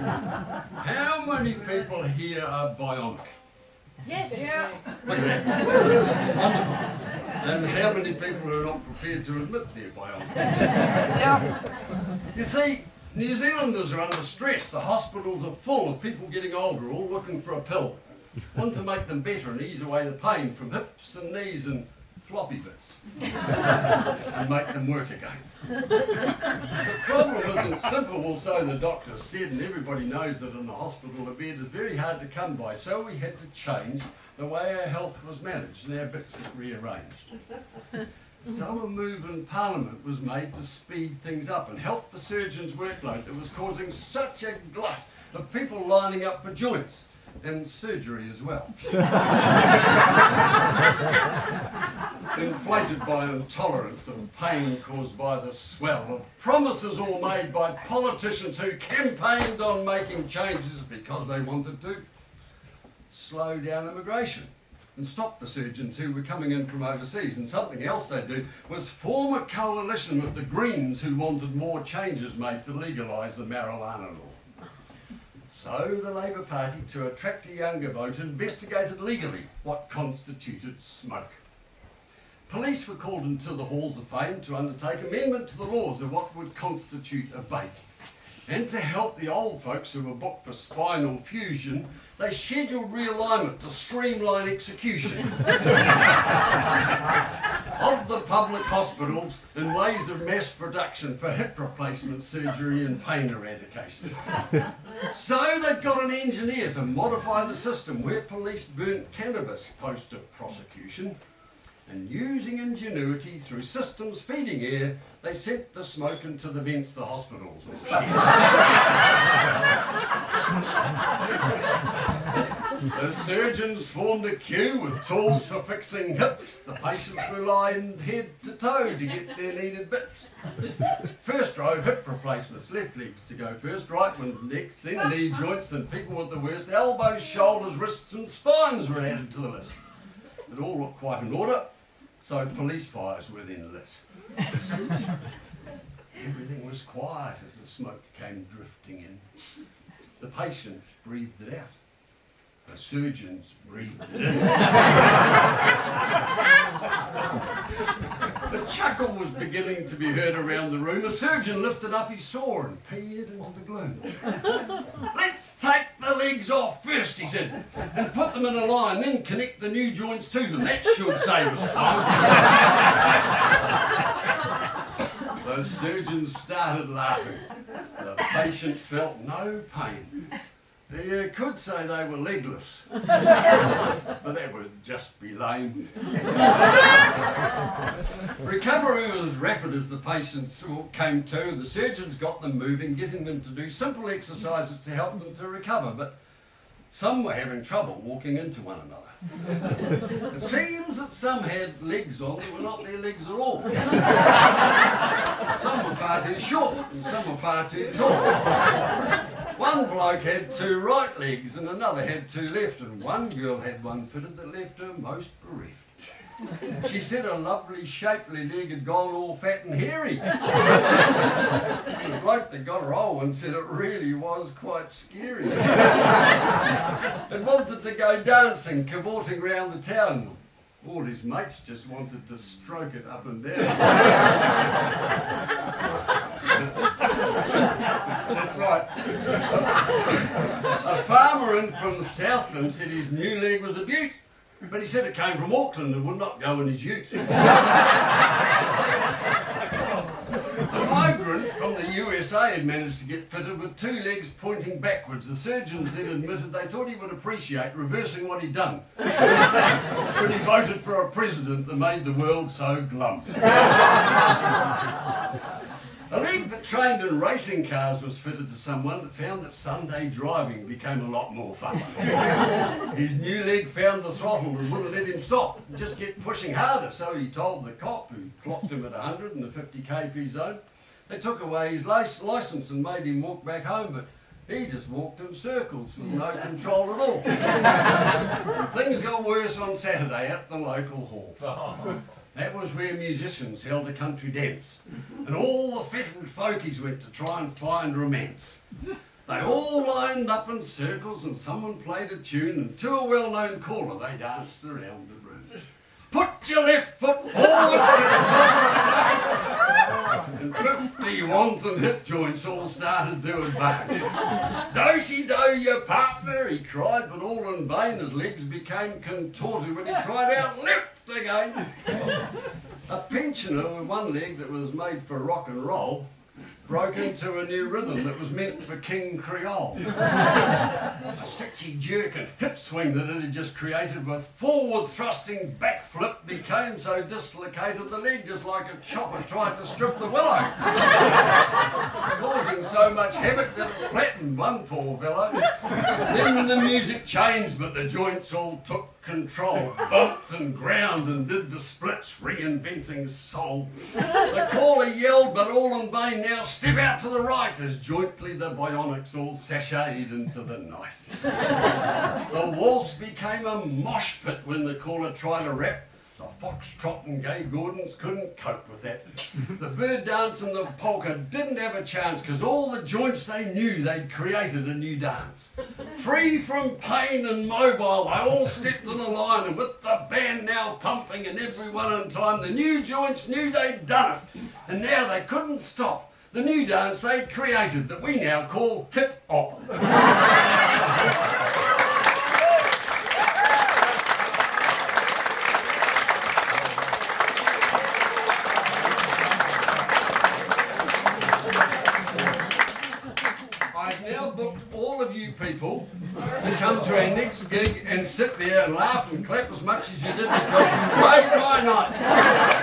How many people here are bionic? Yes. Yeah. Look at that. And how many people are not prepared to admit they're bionic? Yeah. You see, New Zealanders are under stress. The hospitals are full of people getting older, all looking for a pill. Want to make them better and ease away the pain from hips and knees and floppy bits. And make them work again. The problem isn't simple, well, so the doctor said, and everybody knows that in the hospital a bed is very hard to come by, so we had to change the way our health was managed and our bits get rearranged. So a move in Parliament was made to speed things up and help the surgeon's workload that was causing such a glut of people lining up for joints and surgery as well. Inflated by intolerance of pain caused by the swell of promises all made by politicians who campaigned on making changes because they wanted to slow down immigration and stop the surgeons who were coming in from overseas. And something else they do was form a coalition with the Greens who wanted more changes made to legalise the marijuana law. So the Labour Party, to attract a younger vote, investigated legally what constituted smoke. Police were called into the halls of fame to undertake amendment to the laws of what would constitute a bake. And to help the old folks who were booked for spinal fusion, they scheduled realignment to streamline execution of the public hospitals and ways of mass production for hip replacement surgery and pain eradication. So they got an engineer to modify the system where police burnt cannabis post-prosecution, and using ingenuity through systems feeding air, they sent the smoke into the vents the hospitals all shared. The surgeons formed a queue with tools for fixing hips. The patients were lined head to toe to get their needed bits. First row, hip replacements, left legs to go first, right one next, then knee joints, and people with the worst elbows, shoulders, wrists and spines were added to the list. It all looked quite in order, so police fires were then lit. Everything was quiet as the smoke came drifting in. The patients breathed it out. The surgeons breathed it in. A chuckle was beginning to be heard around the room. A surgeon lifted up his saw and peered into the gloom. "Let's take the legs off first," he said, "and put them in a line, then connect the new joints to them. That should save us time." The surgeons started laughing. The patients felt no pain. You could say they were legless, but that would just be lame. Recovery was as rapid as the patients came to. The surgeons got them moving, getting them to do simple exercises to help them to recover, but some were having trouble walking into one another. It seems that some had legs on that were not their legs at all. Some were far too short and some were far too tall. One bloke had two right legs and another had two left, and one girl had one fitted that left her most bereft. She said her lovely shapely leg had gone all fat and hairy. The bloke that got her old one said it really was quite scary. It wanted to go dancing, cavorting round the town. All his mates just wanted to stroke it up and down. That's right. A farmer in from Southland said his new leg was a beaut, but he said it came from Auckland and would not go in his ute. A migrant from the USA had managed to get fitted with two legs pointing backwards. The surgeons then admitted they thought he would appreciate reversing what he'd done when he voted for a president that made the world so glum. A leg that trained in racing cars was fitted to someone that found that Sunday driving became a lot more fun. His new leg found the throttle and wouldn't let him stop, just get pushing harder, so he told the cop, who clocked him at 100 in the 50 kp zone. They took away his licence and made him walk back home, but he just walked in circles with no control at all. Things got worse on Saturday at the local hall. That was where musicians held a country dance, and all the fettered folkies went to try and find romance. They all lined up in circles and someone played a tune, and to a well-known caller they danced around the room. Put your left foot forward, said the corporate dance. And 50 wanton hip joints all started doing bugs. Do-si-do your partner, he cried, but all in vain. His legs became contorted when he cried out, left again. A pensioner with one leg that was made for rock and roll broke into a new rhythm that was meant for King Creole. A sexy jerk and hip swing that it had just created with forward thrusting backflip became so dislocated the leg just like a chopper tried to strip the willow, causing so much havoc that it flattened one poor fellow. Then the music changed, but the joints all took control, bumped and ground and did the splits, reinventing soul. The caller yelled, but all in vain. Now step out to the right, as jointly the bionics all sashayed into the night. The waltz became a mosh pit when the caller tried to rap. The foxtrot and gay Gordons couldn't cope with that. The bird dance and the polka didn't have a chance, because all the joints they knew they'd created a new dance. Free from pain and mobile, they all stepped in a line, and with the band now pumping and everyone in time, the new joints knew they'd done it, and now they couldn't stop. The new dance they'd created that we now call Hip Opp. I've now booked all of you people to come to our next gig and sit there and laugh and clap as much as you did, because you made my night.